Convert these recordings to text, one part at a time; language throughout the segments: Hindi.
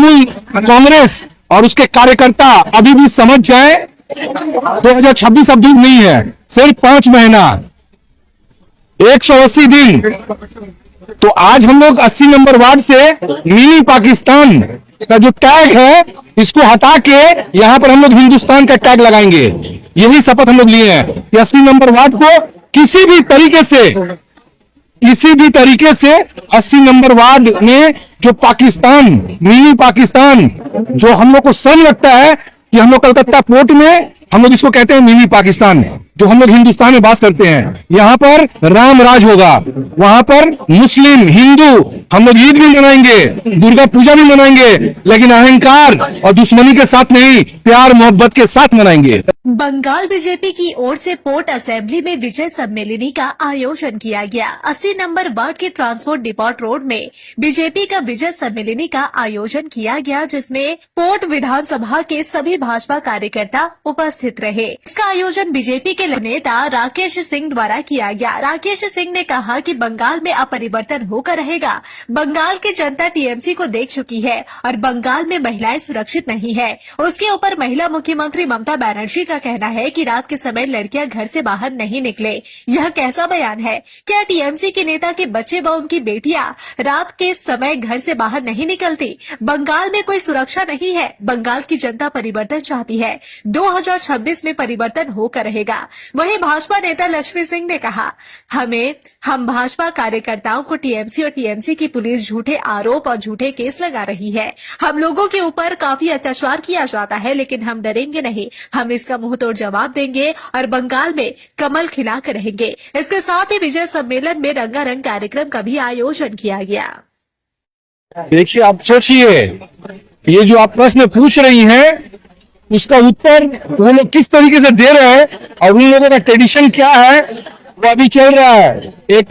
तृणमूल कांग्रेस और उसके कार्यकर्ता अभी भी समझ जाए 2026 अब दूर नहीं है, सिर्फ 5 महीना, 180 दिन। तो आज हम लोग 80 नंबर वार्ड से मिनी पाकिस्तान का जो टैग है इसको हटा के यहां पर हम लोग हिंदुस्तान का टैग लगाएंगे। यही शपथ हम लोग लिए हैं कि 80 नंबर वार्ड को किसी भी तरीके से 80 नंबर वार्ड में जो पाकिस्तान, मिनी पाकिस्तान, जो हम लोग को शर्म लगता है कि हम लोग कलकत्ता पोर्ट में हम लोग इसको कहते हैं मिनी पाकिस्तान, जो हम लोग हिंदुस्तान में बात करते हैं, यहाँ पर राम राज होगा, वहां पर मुस्लिम हिंदू हम लोग ईद भी मनाएंगे, दुर्गा पूजा भी मनाएंगे, लेकिन अहंकार और दुश्मनी के साथ नहीं, प्यार मोहब्बत के साथ मनाएंगे। बंगाल बीजेपी की ओर से पोर्ट असेंबली में विजय सम्मेलनी का आयोजन किया गया। 80 नंबर वार्ड के ट्रांसपोर्ट डिपोट रोड में बीजेपी का विजय सम्मेलनी का आयोजन किया गया, जिसमें पोर्ट विधानसभा के सभी भाजपा कार्यकर्ता उपस्थित रहे। इसका आयोजन बीजेपी के नेता राकेश सिंह द्वारा किया गया। राकेश सिंह ने कहा कि बंगाल में अब परिवर्तन होकर रहेगा। बंगाल की जनता टीएमसी को देख चुकी है और बंगाल में महिलाएं सुरक्षित नहीं है। उसके ऊपर महिला मुख्यमंत्री ममता बनर्जी का कहना है कि रात के समय लड़कियां घर से बाहर नहीं निकले। यह कैसा बयान है? क्या टीएमसी के नेता के बच्चे व उनकी बेटियां रात के समय घर से बाहर नहीं निकलती? बंगाल में कोई सुरक्षा नहीं है। बंगाल की जनता परिवर्तन चाहती है। 2026 में परिवर्तन होकर रहेगा। वहीं भाजपा नेता लक्ष्मी सिंह ने कहा, हम भाजपा कार्यकर्ताओं को टीएमसी और टीएमसी की पुलिस झूठे आरोप और झूठे केस लगा रही है। हम लोगों के ऊपर काफी अत्याचार किया जाता है, लेकिन हम डरेंगे नहीं। हम इसका मुंह तोड़ जवाब देंगे और बंगाल में कमल खिलाकर रहेंगे। इसके साथ ही विजय सम्मेलन में रंगारंग कार्यक्रम का भी आयोजन किया गया। देखिए, आप सोचिए, ये जो आप प्रश्न पूछ रही हैं उसका उत्तर वो लोग किस तरीके से दे रहे हैं और उन लोगों का ट्रेडिशन क्या है वो अभी चल रहा है। एक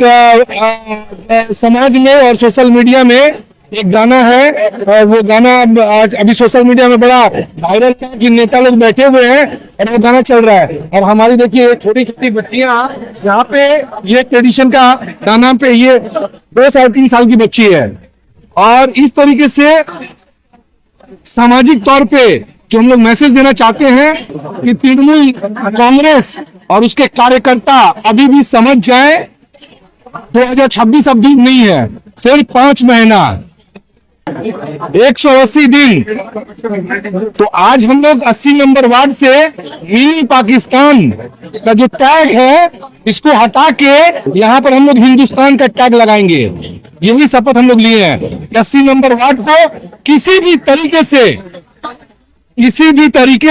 समाज में और सोशल मीडिया में एक गाना है, वो गाना आज अभी सोशल मीडिया में बड़ा वायरल है कि नेता लोग बैठे हुए हैं और वो गाना चल रहा है। और हमारी देखिए छोटी छोटी बच्चियां यहाँ पे ये ट्रेडिशन का गाना पे ये 2 साल 3 साल की बच्ची है। और इस तरीके से सामाजिक तौर पे जो हम लोग मैसेज देना चाहते हैं कि तृणमूल कांग्रेस और उसके कार्यकर्ता अभी भी समझ जाए 2026 अब दूर नहीं है, सिर्फ 5 महीना, 180 दिन। तो आज हम लोग 80 नंबर वार्ड से मिनी पाकिस्तान का जो टैग है इसको हटा के यहाँ पर हम लोग हिंदुस्तान का टैग लगाएंगे। यही शपथ हम लोग लिए हैं। 80 नंबर वार्ड को किसी भी तरीके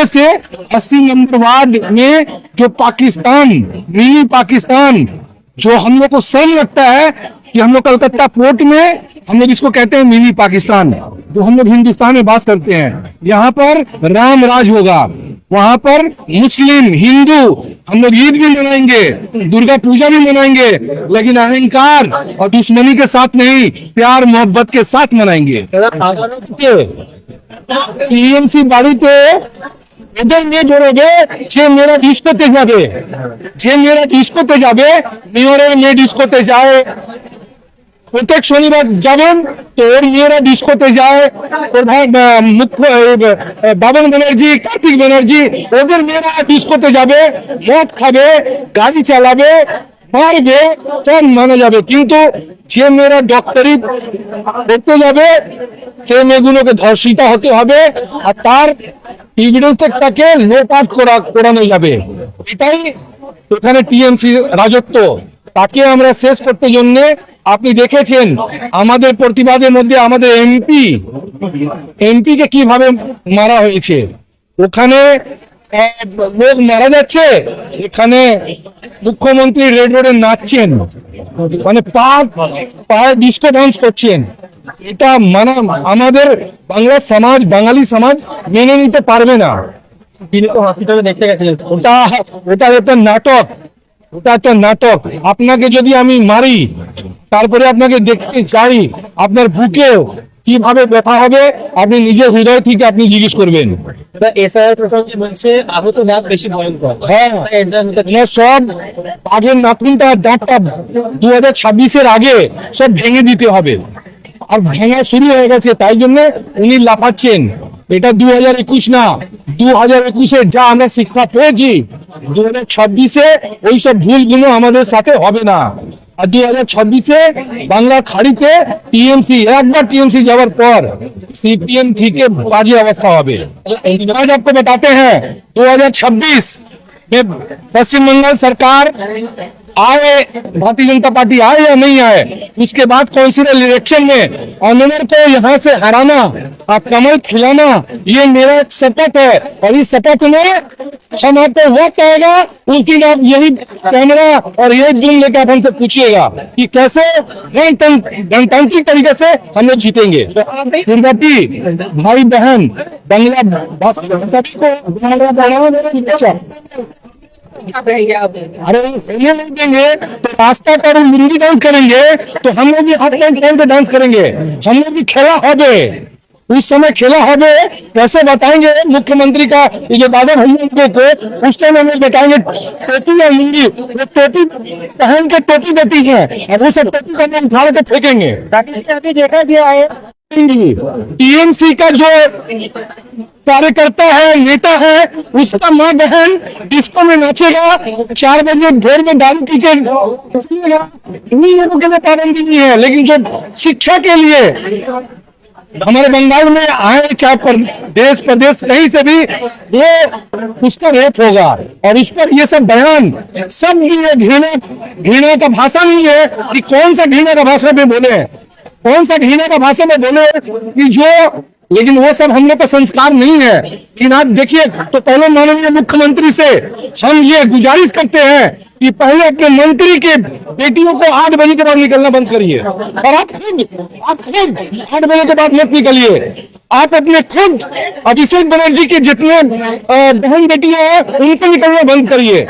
से 80 नंबर वार्ड में जो पाकिस्तान, मिनी पाकिस्तान, जो हम लोग को शर्म लगता है कि हम लोग कलकत्ता पोर्ट में हम लोग इसको कहते हैं मिनी पाकिस्तान, जो हम लोग हिंदुस्तान में बात करते हैं, यहाँ पर राम राज होगा, वहां पर मुस्लिम हिंदू हम लोग ईद भी मनाएंगे, दुर्गा पूजा भी मनाएंगे, लेकिन अहंकार और दुश्मनी के साथ नहीं, प्यार मोहब्बत के साथ मनाएंगे। टीएमसी बाड़ी पे এদের নিয়ে জড়বে, যে মেয়েরা ডিস্কোতে যাবে, মেয়রের মেয়ে ডিস্কোতে যায়, প্রত্যেক শনিবার যাবেন তো ওর মেয়েরা ডিস্কোতে যায়, ওর ভাই মুখ্য বাবন ব্যানার্জি, কার্তিক ব্যানার্জি, ওদের মেয়েরা ডিস্কোতে যাবে, মদ খাবে, গাড়ি চালাবে, মারবে, সব মানা যাবে। কিন্তু যে মেয়েরা ডক্টরি করতে যাবে সে মেয়েগুলোকে ধর্ষিতা হতে হবে আর তার এভিডেন্সটাকে লোপাট করানো যাবে। এটাই এখানে টিএমসি রাজত্ব। তাকে আমরা শেষ করতে জন্য আপনি দেখেছেন আমাদের প্রতিবাদের মধ্যে আমাদের এমপি কে কিভাবে মারা হয়েছে। ওখানে লোক মারা যাচ্ছে, এখানে মুখ্যমন্ত্রী রেড রোডে নাচছেন, মানে পায়ে ডিস্কো ডান্স করছেন। এটা মানে আমাদের বাংলা সমাজ, বাঙালি সমাজ মেনে নিতে পারবে না। হসপিটালে দেখতে গেছিলেন, ওটা একটা নাটক, ওটা একটা নাটক। আপনাকে যদি আমি মারি তারপরে আপনাকে দেখতে চাই, আপনার বুকেও কিভাবে ব্যথা হবে আপনি নিজের হৃদয় থেকে আপনি জিজ্ঞেস করবেন। আহত নাক বেশি ভয়ঙ্কর। হ্যাঁ, সব আগের নাখুনটা, দাঁতটা 2026-এর আগে সব ভেঙে দিতে হবে। আর ভাঙা শুরু হয়ে গেছে, তাই জন্য উনি লাফাচ্ছেন। এটা 2021 না, 2021-এ যা আমরা শিক্ষা পেয়েছি, 2026-এ ওইসব ভুলগুলো আমাদের সাথে হবে না। আর 2026-এ বাংলার খাড়িতে টিএমসি, একবার টিএমসি যাওয়ার পর सीपीएम থেকে बाजी अवस्था হবে। आज आपको बताते हैं 2026 में पश्चिम बंगाल सरकार आए, भारतीय जनता पार्टी आए या नहीं आए, उसके बाद काउंसिल इलेक्शन में अनवर को यहाँ से हराना और कमल खिलाना, ये मेरा एक शपथ है। और इस शपथ में हम आपको वक्त आएगा उस दिन आप यही कैमरा और यही जूम लेकर आप हमसे पूछिएगा कि कैसे गणतांत्रिक तरीके से हम लोग जीतेंगे। दुर्गाटी भाई बहन बंगला सबको अरे ये नहीं देंगे तो रास्ता पर हिंदी डांस करेंगे, तो हम लोग भी हाथ टाइम पे डांस करेंगे। हम लोग भी खेला होबे, उस समय खेला होबे, कैसे बताएंगे मुख्यमंत्री का ये जो दादा भैया को, उस टाइम हम लोग बताएंगे टोपी या लुंगी, वो टोपी पहन के टोपी देती है और वो सब टोपी का नाम उठा के फेंकेंगे। अभी देखा गया है टीएमसी का जो कार्यकर्ता है, नेता है, उसका माँ बहन डिस्को में नाचेगा, 4 बजे भोर में दारू पी के इन्हीं लोगों के लिए पाबंदी नहीं है। लेकिन जो शिक्षा के लिए हमारे बंगाल में आए, चाहे देश प्रदेश कहीं से भी, वो उसका रेप होगा। और इस पर ये सब बयान सब ये घृणा का भाषा नहीं है कि कौन सा घृणा का भाषा में बोले, कौन सा घृणा का भाषा में बोले कि जो, लेकिन वो सब हम लोग का संस्कार नहीं है। लेकिन आप देखिए, तो पहले माननीय मुख्यमंत्री से हम ये गुजारिश करते हैं कि पहले अपने मंत्री के बेटियों को 8 बजे के बाद निकलना बंद करिए। और आप खुद 8 बजे के बाद मत निकलिए। आप अपने खुद अभिषेक बनर्जी के जितने बहन बेटियां हैं उनको निकलना बंद करिए,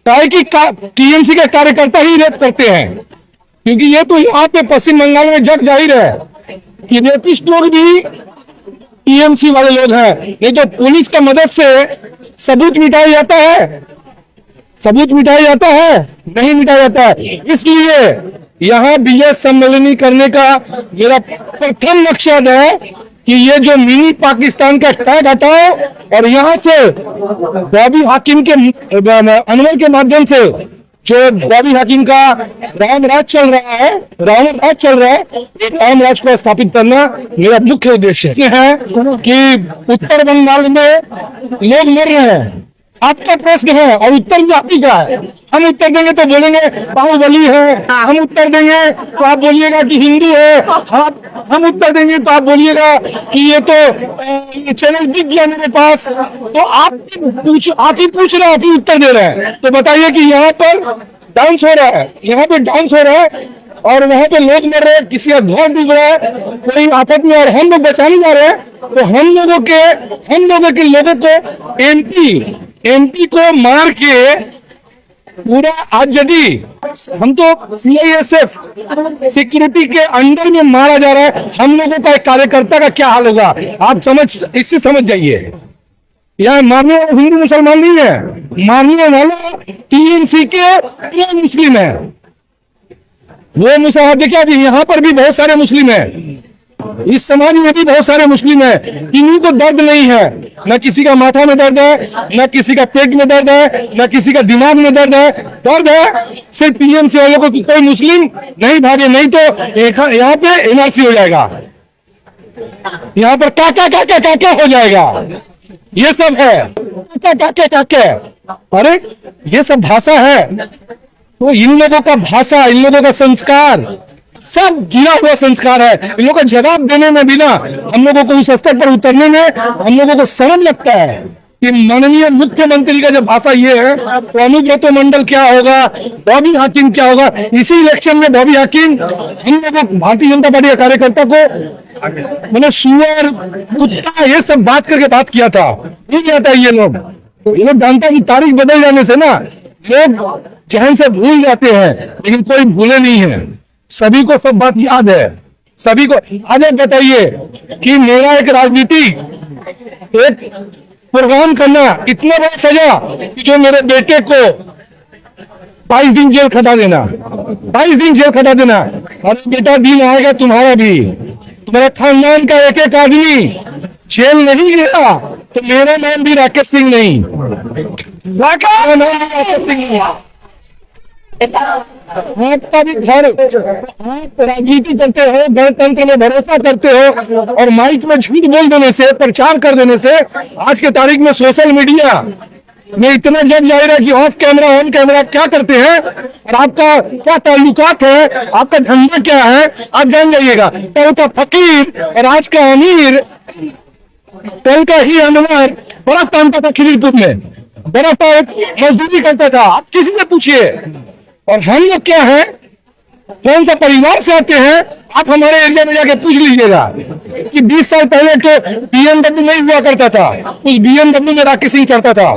ताकि टीएमसी के कार्यकर्ता ही रेप करते हैं। क्योंकि ये तो यहाँ पे पश्चिम बंगाल में जग जाहिर है कि रेपिस्ट लोग भी टीएमसी वाले लोग हैं। ये तो पुलिस का मदद से सबूत मिटाया जाता है, सबूत मिटाया जाता है, नहीं मिटाया जाता है। इसलिए यहाँ विजय सम्मेलनी करने का मेरा प्रथम मकसद है कि ये जो मिनी पाकिस्तान का टैग हटाओ और यहाँ से बॉबी हाकिम के अनवर के माध्यम से जो बॉबी हाकिम का रामराज चल रहा है, रामराज को स्थापित करना मेरा मुख्य उद्देश्य है। कि उत्तर बंगाल में लोग मर रहे हैं, आपका प्रश्न है और उत्तर भी आप ही का है। हम उत्तर देंगे तो बोलेंगे बाहुबली है, हम उत्तर देंगे तो आप बोलिएगा कि हिंदू है, हम उत्तर देंगे तो आप बोलिएगा कि ये तो चैनल बिक गया मेरे पास। तो आप ही पूछ रहे हैं, आप ही उत्तर दे रहे हैं। तो बताइए कि यहाँ पर डांस हो रहा है, यहाँ पे डांस हो रहा है और वहाँ पे लोग मर रहे हैं, किसी का घर डूब रहा है, कोई आफत में, और हम लोग बचाने जा रहे हैं। तो हम लोगों के लोगों को एमपी को मार के पूरा, आज यदि हम तो सीआईएसएफ सिक्योरिटी के अंडर में मारा जा रहा है, हम लोगों का एक कार्यकर्ता का क्या हाल होगा आप इससे समझ जाइए। यहाँ मानने वाला हिंदू मुसलमान नहीं है, मानने वाला टीएमसी के मुस्लिम है। वो मुसलमान देखिए, अभी यहाँ पर भी बहुत सारे मुस्लिम हैं, इस समाज में भी बहुत सारे मुस्लिम हैं। किन्हीं को दर्द नहीं है, न किसी का माथा में दर्द है, न किसी का पेट में दर्द है, न किसी का दिमाग में दर्द है सिर्फ टीएमसी वालों को। कोई मुस्लिम नहीं भागे, नहीं तो यहाँ पे एनआरसी हो जाएगा, यहाँ पर क्या हो जाएगा। ये सब है क्या, अरे ये सब भाषा है। तो इन लोगों का भाषा, इन लोगों का संस्कार सब गिरा हुआ संस्कार है। इन लोगों का जवाब देने में भी ना, हम लोगों को उस स्तर पर उतरने में हम लोगों को शर्म लगता है कि माननीय मुख्यमंत्री का जब भाषा ये है तो अनुव्रत मंडल क्या होगा, बॉबी हाकिम क्या होगा। इसी इलेक्शन में बॉबी हाकिम हम लोगों भारतीय जनता पार्टी के कार्यकर्ता को मतलब सुअर, कुत्ता, ये सब बात करके बात किया था। ये कहता है ये लोग जानता है कि तारीख बदल जाने से ना लोग जहन से भूल जाते हैं, लेकिन कोई भूले नहीं है, सभी को सब बात याद है, सभी को। आगे बताइए कि मेरा एक राजनीति एक प्रोग्राम करना इतना बड़ा सजा कि जो मेरे बेटे को 22 दिन जेल खटा देना, 22 दिन जेल खटा देना। और बेटा दिन आएगा तुम्हारा भी, तुम्हारे खानदान का एक एक आदमी जेल नहीं गया तो मेरा नाम भी राकेश सिंह नहीं, मेरा नाम भी राकेश सिंह नहीं। आपका भी घर, आप राजनीति करते हो, गणतंत्र में भरोसा करते हो और माइक में झूठ बोल देने से, प्रचार कर देने से आज के तारीख में सोशल मीडिया में इतना जग जाहिर है कि ऑफ कैमरा ऑन कैमरा क्या करते हैं और आपका क्या ताल्लुकात है, आपका धंधा क्या है, आप जान जाइएगा। कल का फकीर और आज का अमीर, कल का ही अनवर बर्फ टानता था खिलीरपुर में, बर्फ मजदूरी करता था, आप किसी से पूछिए। और हम लोग क्या है, कौन सा परिवार से आते हैं, आप हमारे एरिया में जाके पूछ लीजिएगा कि 20 साल पहले तो BMW नहीं हुआ करता था, उस BMW में राकेश सिंह चढ़ता था,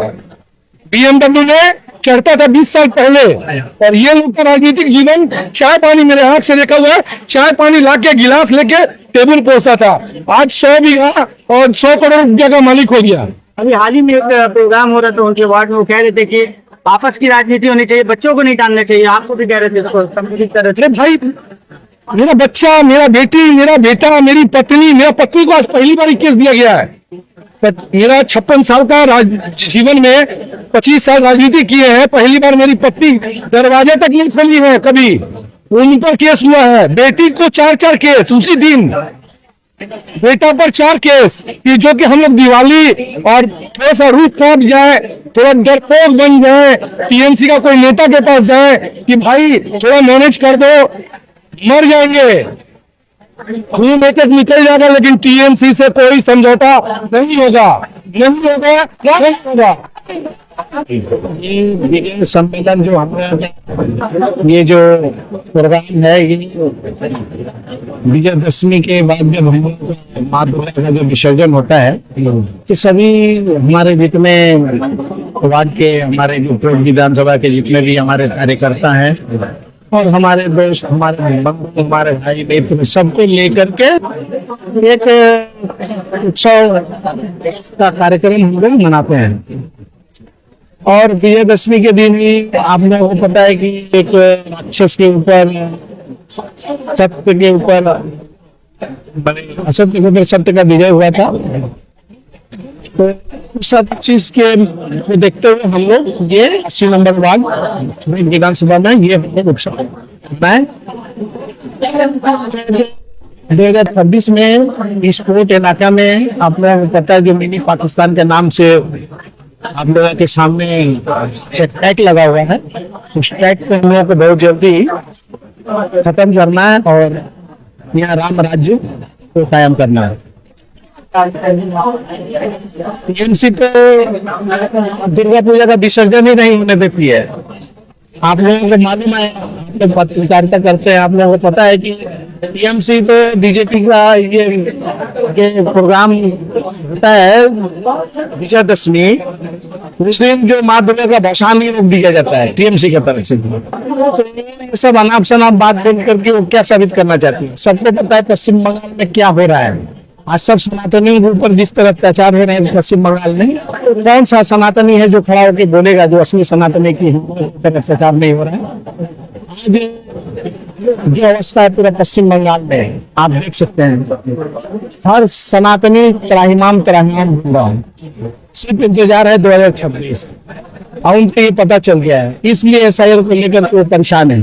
BMW में चढ़ता था 20 साल पहले। और ये लोग का राजनीतिक जीवन चाय पानी, मेरे हाथ से देखा हुआ है, चाय पानी ला के गिलास लेके टेबल पहुंचता था। आज 100 बीघा और 100 करोड़ रुपया का मालिक हो गया। अभी हाल ही में एक प्रोग्राम हो रहा था उनके वार्ड में, वो कह रहे थे कि आपस की राजनीति होनी चाहिए, बच्चों को नहीं डालना चाहिए, आपको भी कह रहे थे, तो संबोधित कर रहे थे। अरे भाई, मेरा बच्चा, मेरा बेटी, मेरा बेटा, मेरी पत्नी, मेरा पत्नी को आज पहली बार केस दिया गया है। मेरा 56 साल का जीवन में 25 साल राजनीति किए हैं, पहली बार मेरी पत्नी दरवाजे तक नहीं खोली है कभी, उन पर केस हुआ है। बेटी को 4-4 केस उसी दिन, बेटा पर 4 केस, कि जो कि हम लोग दिवाली और थोड़ा सा रूप कांप जाए, थोड़ा डरपोक बन जाए, टीएमसी का कोई नेता के पास जाए कि भाई थोड़ा मैनेज कर दो, मर जाएंगे, खून एक एक निकल जाएगा, लेकिन टीएमसी से कोई समझौता नहीं होगा, नहीं होगा, नहीं होगा। ये विजय सम्मेलन जो हमारा, ये जो प्रोग्राम है, ये विजयदशमी के बाद जब हम माँ दुर्गा का जो विसर्जन होता है, कि सभी हमारे जितने वार्ड के, हमारे जो पूर्व विधानसभा के जितने भी हमारे कार्यकर्ता हैं और हमारे दोस्त, हमारे बंधु, हमारे भाई मित्र, सबको लेकर के एक उत्सव का कार्यक्रम हम लोग मनाते हैं। और विजयदशमी के दिन ही आप लोगों को पता है कि एक राक्षस के ऊपर, सत्य के ऊपर, असत्य के ऊपर सत्य का विजय हुआ था। तो सब चीज के को देखते हुए हम लोग ये 80 नंबर वार्ड विधानसभा में ये हम लोग उत्सव मनाए। 2026 में इस कोट इलाका में आप लोगों को पता है, जो मिनी पाकिस्तान के नाम से आप लोगों के सामने एक टैग लगा हुआ है, उस टैग को हम लोगों को बहुत जल्दी खत्म करना है और यहाँ राम राज्य को कायम करना है। टीएमसी तो दुर्गा पूजा का विसर्जन ही नहीं होने देती है। आप लोगों को मालूम है, आप लोग पत्रकारिता करते हैं, आप लोगों को पता है कि टीएमसी तो बीजेपी का ये प्रोग्राम होता है विजयदशमी, उस दिन जो माँ दुर्गा का भसान ही रोक दिया जाता है टीएमसी की तरफ से। तो ये सब अनाप शनाप बात बोल करके वो क्या साबित करना चाहती है? सबको पता है पश्चिम बंगाल में क्या हो रहा है। आज सब सनातनियों के ऊपर जिस तरह अत्याचार हो रहे हैं पश्चिम बंगाल में, कौन सा सनातनी है जो खड़ा होकर बोलेगा जो असली सनातनी की अत्याचार नहीं हो रहा है? आज जो अवस्था है पूरा पश्चिम बंगाल में आप देख सकते हैं, हर सनातनी त्राहिमाम घूम रहा है। सिर्फ इंतजार है 2026 और उनको ये पता चल गया है, इसलिए एसआईआर को लेकर वो परेशान है।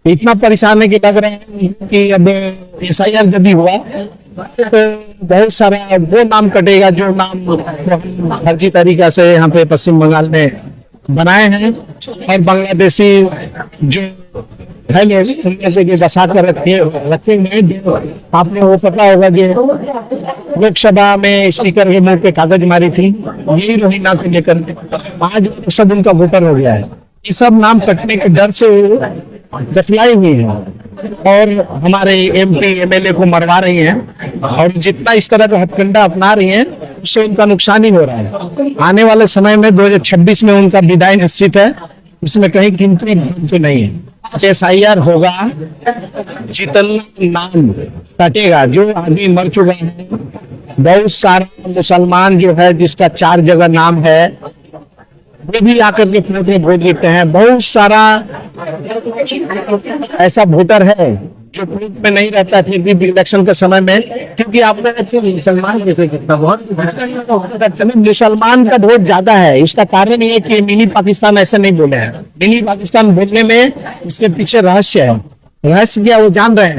इतना परेशान है कि लग रहे हैं कि अब एसआईआर यदि हुआ तो बहुत सारा वो नाम कटेगा जो नाम फर्जी तरीका से यहाँ पे पश्चिम बंगाल में बनाए हैं और बांग्लादेशी जो है लोग जैसे कि बसा कर रखे हैं। आप लोगों को पता होगा कि लोकसभा में स्पीकर के मुंह पे कागज मारी थी यही रोहिंग्या को लेकर, आज सब उनका वोटर हो गया है। ये सब नाम कटने के डर से दखलाई हुई है और हमारे एमपी एमएलए को मरवा रही हैं और जितना इस तरह का हथकंडा अपना रही हैं उससे उनका नुकसान ही हो रहा है। आने वाले समय में 2026 में उनका विदाई निश्चित है, इसमें कहीं गिनती नहीं है। एसआईआर होगा, जितना नाम कटेगा, जो आदमी मर चुका है, बहुत सारा मुसलमान जो है जिसका 4 जगह नाम है वो भी आकर के वोट देते हैं। बहुत सारा ऐसा वोटर है जो बूथ में नहीं रहता फिर भी इलेक्शन के समय में, क्योंकि आपने अच्छे मुसलमान जैसे कितना बहुत मुसलमान का वोट ज्यादा है। इसका कारण ये है कि मिनी पाकिस्तान ऐसे नहीं बोले हैं। मिनी पाकिस्तान बोलने में इसके पीछे रहस्य है। रहस्य क्या वो जान रहे हैं,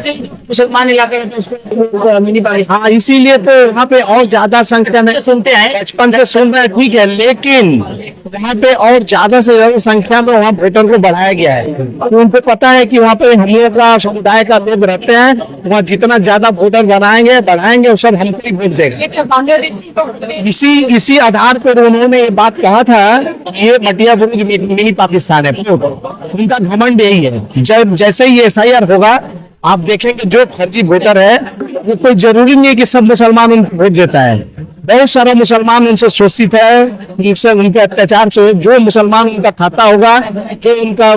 मुसलमान इलाके में तो उसको मिनी पाकिस्तान, हाँ इसीलिए तो वहाँ पे और ज्यादा संख्या में सुनते हैं, बचपन से सुन रहे हैं ठीक है, लेकिन वहाँ पे और ज्यादा से ज्यादा संख्या में वहाँ वोटर को बढ़ाया गया है। तो उनको पता है कि वहाँ पे हम लोग का समुदाय का लोग रहते हैं, वहाँ जितना ज्यादा वोटर बढ़ाएंगे वो सब हमको ही वोट देगा। इसी आधार पर उन्होंने ये बात कहा था कि ये मटिया बुरुज मिनी पाकिस्तान है। उनका घमंड यही है। जब जैसे ही SIR होगा आप देखेंगे जो फर्जी वोटर है वो कोई जरूरी नहीं है कि सब मुसलमान उनको वोट देता है। बहुत सारा मुसलमान उनसे शोषित है, उनसे उनके अत्याचार से जो मुसलमान उनका खाता होगा, जो उनका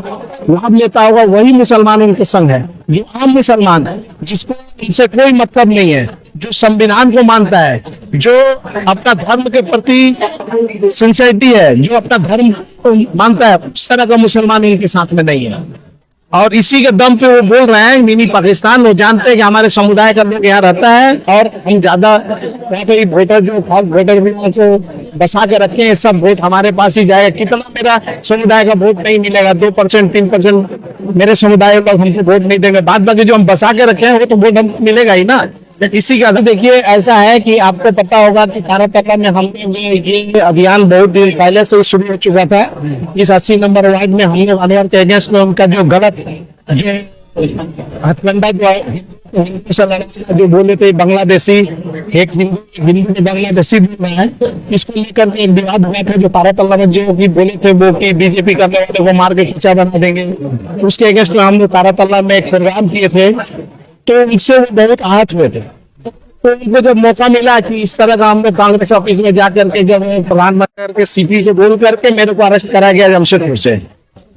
लाभ लेता होगा, वही मुसलमान उनके संग है। ये आम मुसलमान है जिसको इनसे कोई मतलब नहीं है, जो संविधान को मानता है, जो अपना धर्म के प्रति सिंसियरिटी है, जो अपना धर्म को मानता है, उस तरह का मुसलमान इनके साथ में नहीं है। और इसी के दम पे वो बोल रहे हैं मिनी पाकिस्तान। वो जानते हैं कि हमारे समुदाय का लोग यहाँ रहता है और हम ज्यादा यहाँ पे वोटर जो खास वोटर भी उनको बसा के रखे हैं, सब वोट हमारे पास ही जाएगा। कितना मेरा समुदाय का वोट नहीं मिलेगा, 2% 3% मेरे समुदाय लोग हमको वोट नहीं देंगे, बाद बाकी जो हम बसा के रखे हैं वो तो वोट हमको मिलेगा ही ना। इसी का देखिए ऐसा है कि आपको पता होगा कि तारातल्ला में हमने ये अभियान बहुत दिन पहले से शुरू हो चुका था। इस 80 नंबर वार्ड में हमने अनवर के अगेंस्ट में उनका जो गलत जो हथकंडा जो बोले थे बांग्लादेशी, एक हिंदू के बांग्लादेशी बोल रहा है, इसको लेकर के एक विवाद हुआ था। जो तारातल्ला में जो भी बोले थे वो कि बीजेपी करने वाले को मार के कुचा बना देंगे, उसके अगेंस्ट में हमने तारातल्ला में एक प्रोग्राम किए थे, तो उससे वो बहुत आहत हुए थे। तो उनको जब मौका मिला कि इस तरह का हमने कांग्रेस ऑफिस में जाकर के जब प्रधानमंत्री के CP को बोल करके मेरे को अरेस्ट कराया गया जमशेदपुर से,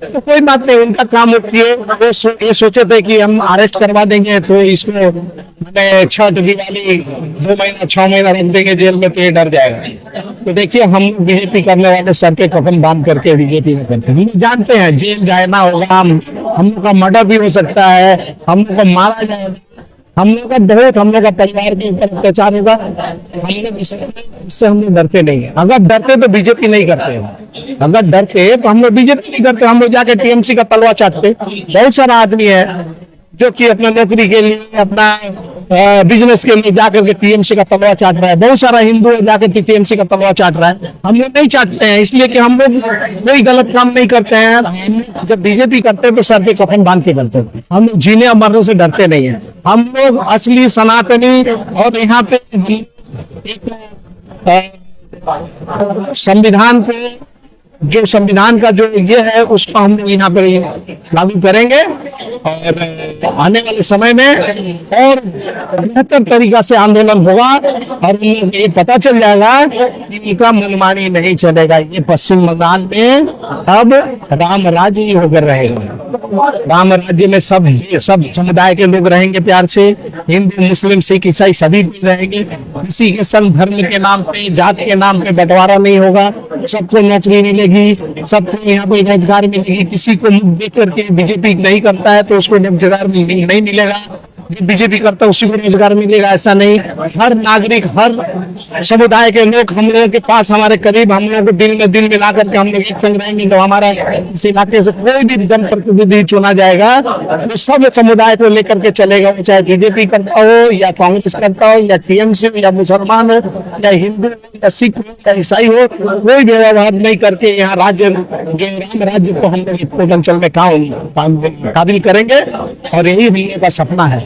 तो कोई बात नहीं, उनका काम किए। वो ये सोचे थे कि हम अरेस्ट करवा देंगे तो इसको मैंने छठ दिवाली 2 महीना 6 महीना रख देंगे जेल में तो ये डर जाएगा। तो देखिए हम बीजेपी करने वाले सर पे कफन बांध करके बीजेपी में करते हैं। हम जानते हैं जेल जाना होगा, हम लोग का मर्डर भी हो सकता है, हम लोग को मारा जाएगा, हम लोग का बहुत, हम लोग का परिवार के ऊपर अत्याचार होगा। हम लोग इससे हम लोग डरते नहीं है। अगर डरते तो बीजेपी नहीं करते, अगर डरते तो हम लोग बीजेपी नहीं करते, हम लोग जाके TMC का तलवा चाटते। बहुत सारा आदमी है जो कि अपना नौकरी के लिए, अपना बिजनेस के लिए जाकर के TMC का तलवा चाट रहा है। बहुत सारा हिंदू है जाकर के TMC का तलवा चाट रहा है। हम लोग नहीं चाटते हैं, इसलिए कि हम लोग कोई गलत काम नहीं करते हैं। हम जब बीजेपी करते हैं तो सर पे कफन बांध के करते हैं। हम लोग जीने और मरने से डरते नहीं है। हम लोग असली सनातनी, और यहाँ पे संविधान पे जो संविधान का जो ये है उसको हम लोग यहाँ पर लागू करेंगे और आने वाले समय में और बेहतर तरीका से आंदोलन होगा और ये पता चल जाएगा कि इनका मनमानी नहीं चलेगा। ये पश्चिम बंगाल में अब राम राज्य ही होकर रहेगा। राम राज्य में सब समुदाय के लोग रहेंगे प्यार से, हिंदू मुस्लिम सिख ईसाई सभी रहेंगे। किसी के संग धर्म के नाम पे, जात के नाम पे बंटवारा नहीं होगा। सबको नौकरी मिलेगी, सबको यहाँ पे रोजगार मिलेगी। किसी को देख करके बीजेपी नहीं करता है तो उसको रोजगार नहीं मिलेगा, बीजेपी करता है उसी को रोजगार मिलेगा, ऐसा नहीं। हर नागरिक, हर समुदाय के लोग हम लोगों के पास, हमारे करीब, हम लोगों को दिल मिला करके हम लोग एक संग रहेंगे। तो हमारा इस इलाके से कोई भी जनप्रतिनिधि चुना जाएगा तो सब समुदाय को लेकर के चलेगा, वो चाहे बीजेपी करता हो या कांग्रेस करता हो या TMC हो या मुसलमान हो या हिंदू या सिख हो या ईसाई हो, कोई भेदभाव नहीं करके यहाँ राज्य राम राज्य को हम लोग पूर्वांचल में काबिल करेंगे और यही हम लोग का सपना है।